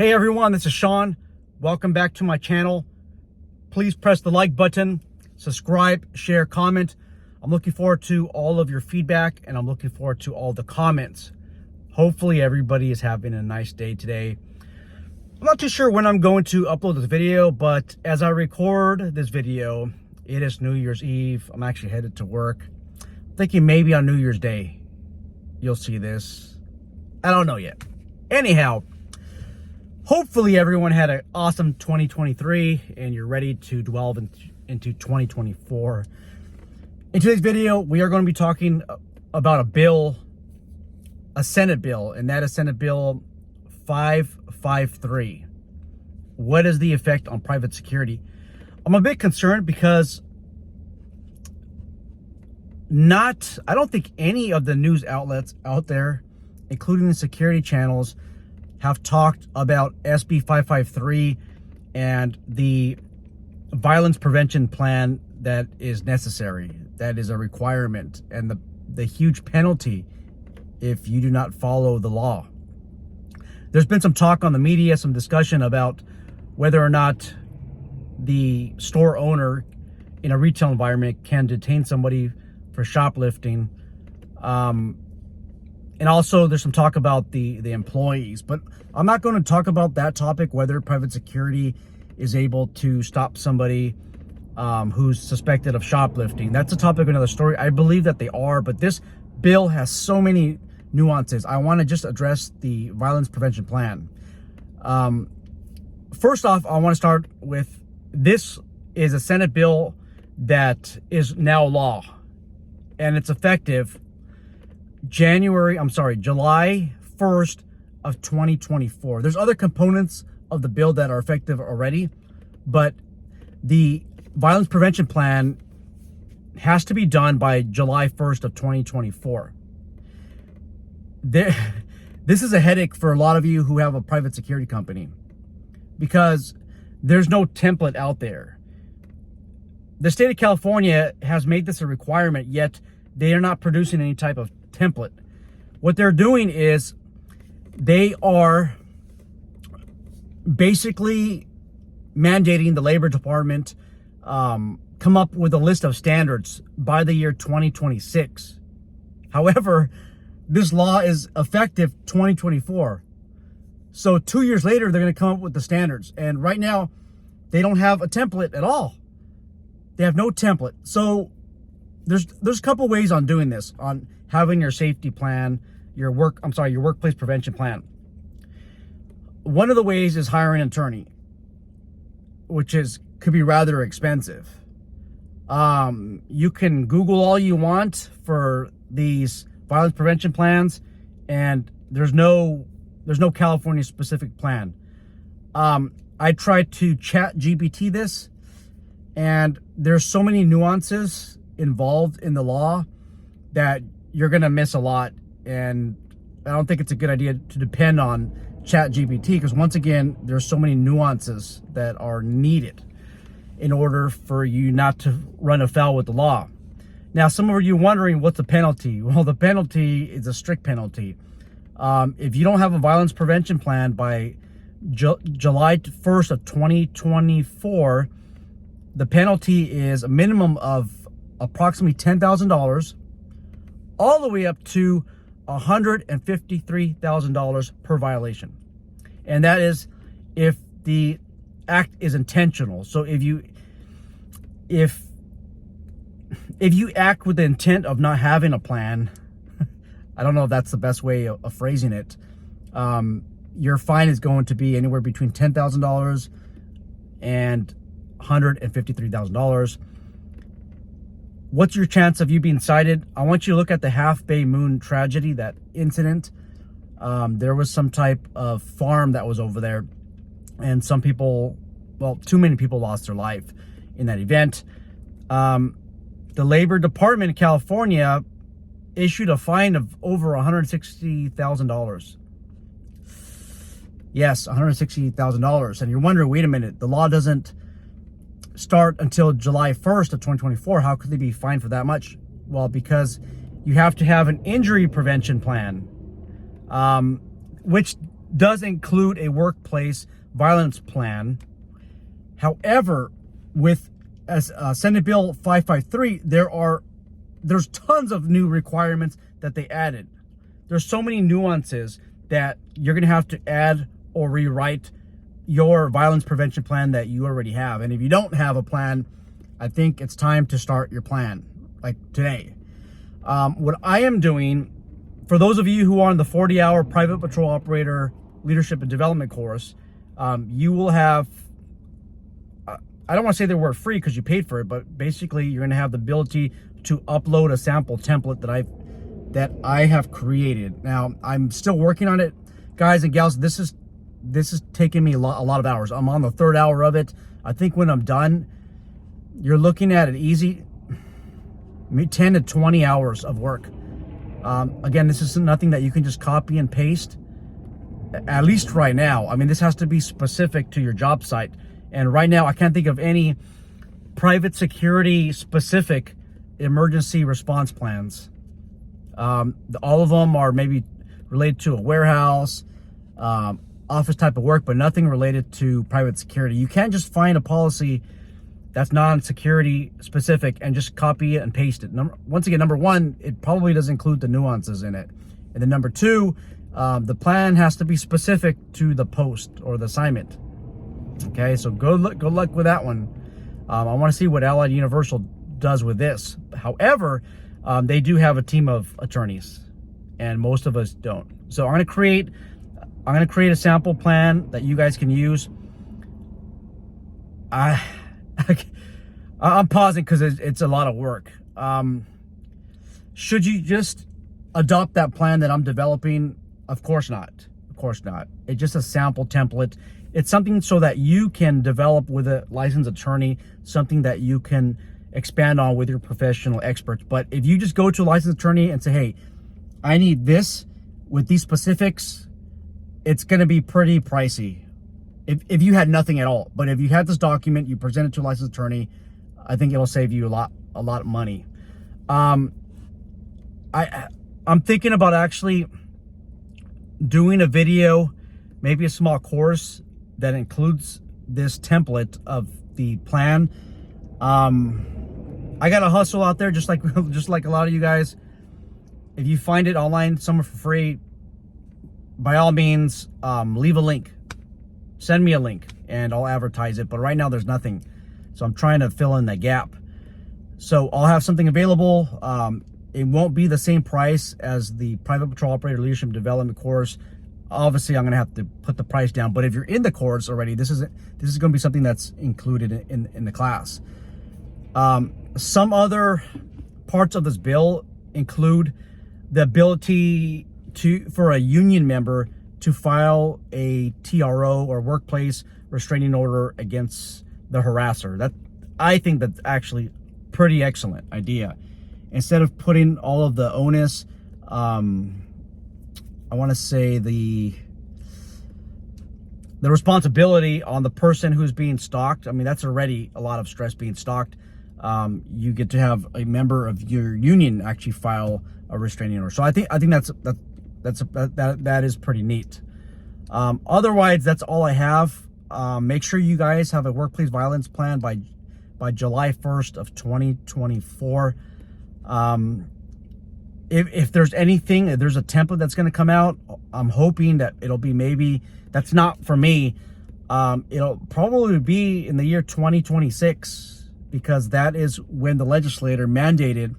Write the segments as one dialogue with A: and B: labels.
A: Hey everyone, this is Sean. Welcome back to my channel. Please press the like button, subscribe, share, comment. I'm looking forward to all of your feedback and I'm looking forward to all the comments. Hopefully everybody is having a nice day today. I'm not too sure when I'm going to upload this video, but as I record this video, it is New Year's Eve. I'm actually headed to work. I'm thinking maybe on New Year's Day, you'll see this. I don't know yet. Anyhow, hopefully everyone had an awesome 2023 and you're ready to delve into 2024. In today's video, we are going to be talking about a Senate bill, and that is Senate Bill 553. What is the effect on private security? I'm a bit concerned because I don't think any of the news outlets out there, including the security channels, have talked about SB 553 and the violence prevention plan that is necessary, that is a requirement, and the huge penalty if you do not follow the law. There's been some talk on the media, some discussion about whether or not the store owner in a retail environment can detain somebody for shoplifting. And also there's some talk about the employees, but I'm not going to talk about that topic, whether private security is able to stop somebody who's suspected of shoplifting. That's a topic of another story. I believe that they are, but this bill has so many nuances. I want to just address the violence prevention plan. First off, I want to start with, this is a Senate bill that is now law, and it's effective July 1st of 2024. There's other components of the bill that are effective already, but the violence prevention plan has to be done by July 1st of 2024. This is a headache for a lot of you who have a private security company because there's no template out there. The state of California has made this a requirement, yet they are not producing any type of template. What they're doing is they are basically mandating the Labor Department come up with a list of standards by the year 2026. However, this law is effective 2024. So 2 years later, they're going to come up with the standards. And right now, they don't have a template at all. They have no template. So there's a couple ways on doing this, on having your safety plan, your workplace prevention plan. One of the ways is hiring an attorney, which could be rather expensive. You can Google all you want for these violence prevention plans, and there's no California specific plan. I tried to ChatGPT this, and there's so many nuances involved in the law that you're gonna miss a lot, and I don't think it's a good idea to depend on ChatGPT, because once again, there's so many nuances that are needed in order for you not to run afoul with the law. Now, some of you wondering, what's the penalty? Well, the penalty is a strict penalty. If you don't have a violence prevention plan by July 1st of 2024, the penalty is a minimum of approximately $10,000 all the way up to $153,000 per violation. And that is if the act is intentional. So if you act with the intent of not having a plan, I don't know if that's the best way of phrasing it, your fine is going to be anywhere between $10,000 and $153,000. What's your chance of you being cited? I want you to look at the Half Bay Moon tragedy, that incident. There was some type of farm that was over there, and some people, well, too many people lost their life in that event. The Labor Department in California issued a fine of over $160,000. Yes, $160,000. And you're wondering, wait a minute, the law doesn't start until July 1st of 2024. How could they be fined for that much? Well, because you have to have an injury prevention plan, which does include a workplace violence plan. However, with Senate Bill 553, there's tons of new requirements that they added. There's so many nuances that you're going to have to add or rewrite your violence prevention plan that you already have. And if you don't have a plan, I think it's time to start your plan, like today. What I am doing, for those of you who are on the 40-hour private patrol operator leadership and development course, you will have, I don't want to say they were free because you paid for it, but basically you're going to have the ability to upload a sample template that I have created. Now, I'm still working on it, guys and gals. This is taking me a lot of hours. I'm on the 3rd hour of it. I think when I'm done, you're looking at an easy 10 to 20 hours of work. Again, this is nothing that you can just copy and paste, at least right now. I mean, this has to be specific to your job site. And right now, I can't think of any private security specific emergency response plans. All of them are maybe related to a warehouse, office type of work, but nothing related to private security. You can't just find a policy that's non-security specific and just copy it and paste it. Once again, number one, it probably doesn't include the nuances in it. And then number two, the plan has to be specific to the post or the assignment. Okay, so good luck with that one. I want to see what Allied Universal does with this. However, they do have a team of attorneys, and most of us don't. So I'm going to create a sample plan that you guys can use. I'm pausing because it's a lot of work. Should you just adopt that plan that I'm developing? Of course not. Of course not. It's just a sample template. It's something so that you can develop with a licensed attorney, something that you can expand on with your professional experts. But if you just go to a licensed attorney and say, hey, I need this with these specifics, it's going to be pretty pricey if you had nothing at all. But if you had this document, you present it to a licensed attorney, I think it'll save you a lot of money. I'm thinking about actually doing a video, maybe a small course that includes this template of the plan. I got to hustle out there just like a lot of you guys. If you find it online somewhere for free, by all means, leave a link. Send me a link and I'll advertise it. But right now there's nothing. So I'm trying to fill in that gap. So I'll have something available. It won't be the same price as the Private Patrol Operator Leadership Development course. Obviously, I'm going to have to put the price down. But if you're in the course already, this is going to be something that's included in the class. Some other parts of this bill include the ability for a union member to file a TRO or workplace restraining order against the harasser. I think that's actually pretty excellent idea. Instead of putting all of the onus, I want to say the responsibility on the person who's being stalked. I mean, that's already a lot of stress being stalked. You get to have a member of your union actually file a restraining order. So I think that is pretty neat. Otherwise, that's all I have. Make sure you guys have a workplace violence plan by July 1st of 2024. If there's anything, if there's a template that's going to come out, I'm hoping that it'll be maybe, that's not for me. It'll probably be in the year 2026, because that is when the legislator mandated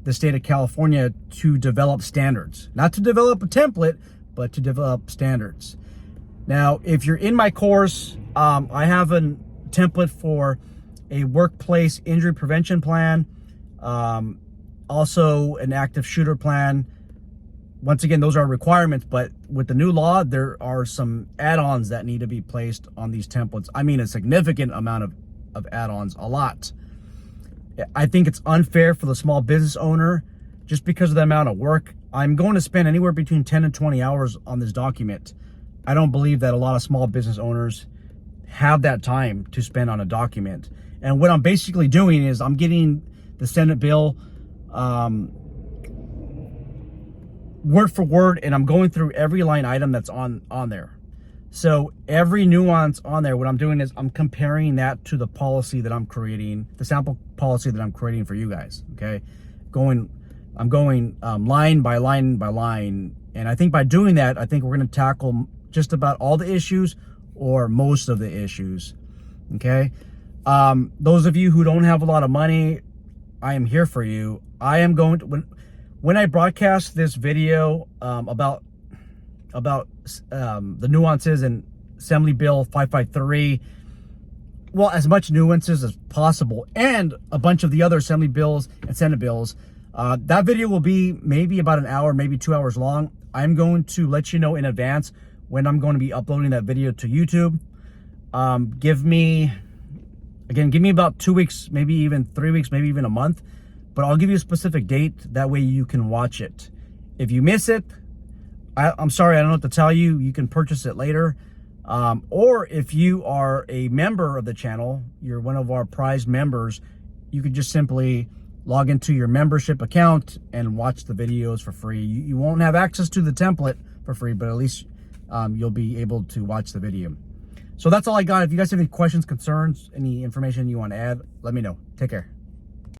A: the state of California to develop standards. Not to develop a template, but to develop standards. Now, if you're in my course, I have a template for a workplace injury prevention plan, also an active shooter plan. Once again, those are requirements, but with the new law, there are some add-ons that need to be placed on these templates. I mean, a significant amount of add-ons, a lot. I think it's unfair for the small business owner just because of the amount of work. I'm going to spend anywhere between 10 and 20 hours on this document. I don't believe that a lot of small business owners have that time to spend on a document. And what I'm basically doing is I'm getting the Senate bill word for word, and I'm going through every line item that's on there. So every nuance on there, what I'm doing is I'm comparing that to the policy that I'm creating, the sample policy that I'm creating for you guys. Okay, I'm going line by line by line, and I think by doing that, I think we're going to tackle just about all the issues or most of the issues. Okay, those of you who don't have a lot of money, I am here for you. I am going to when I broadcast this video about the nuances in Assembly Bill 553, well, as much nuances as possible, and a bunch of the other Assembly bills and Senate bills. That video will be maybe about an hour, maybe 2 hours long. I'm going to let you know in advance when I'm going to be uploading that video to YouTube. Give me about 2 weeks, maybe even 3 weeks, maybe even a month, but I'll give you a specific date. That way you can watch it. If you miss it, I'm sorry, I don't know what to tell you. You can purchase it later. Or if you are a member of the channel, you're one of our prized members, you could just simply log into your membership account and watch the videos for free. You won't have access to the template for free, but at least you'll be able to watch the video. So that's all I got. If you guys have any questions, concerns, any information you want to add, let me know. Take care.